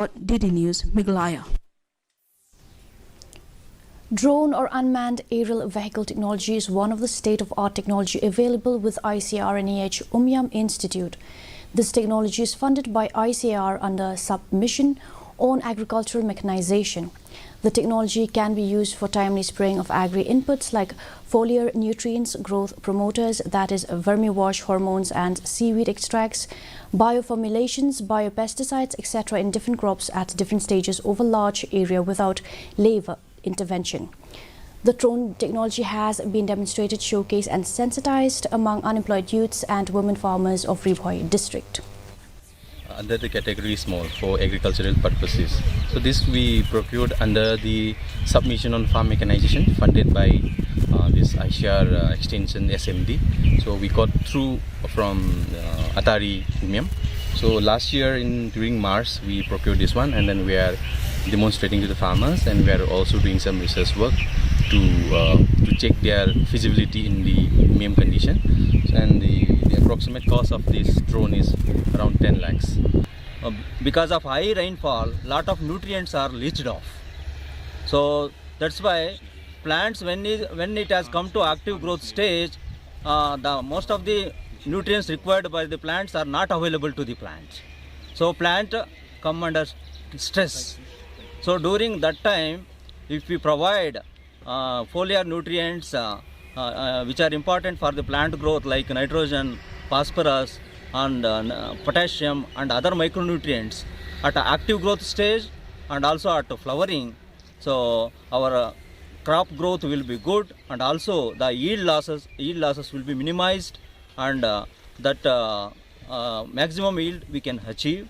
DD News, Meghalaya. Drone or unmanned aerial vehicle technology is one of the state-of-art technology available with ICAR-NEH Umiam Institute. This technology is funded by ICAR under Submission on Agricultural Mechanization. The technology can be used for timely spraying of agri inputs like foliar nutrients, growth promoters, that is vermiwash hormones and seaweed extracts, bioformulations, biopesticides, etc. in different crops at different stages over large area without labor intervention. The drone technology has been demonstrated, showcased and sensitized among unemployed youths and women farmers of Ribhoi district. Under the category small for agricultural purposes. So this we procured under the Submission on Farm Mechanization funded by this ICAR extension SMD. So we got through from Atari Umiam. So last year during March we procured this one, and then we are demonstrating to the farmers, and we are also doing some research work to check their feasibility in the Umiam condition. And the approximate cost of this drone is around 10 lakhs. Because of high rainfall, lot of nutrients are leached off. So that's why plants, when it has come to active growth stage, the most of the nutrients required by the plants are not available to the plants. So plant come under stress. So during that time, if we provide foliar nutrients which are important for the plant growth like nitrogen, phosphorus and potassium and other micronutrients at active growth stage and also at flowering, so our crop growth will be good, and also the yield losses will be minimized, and that maximum yield we can achieve.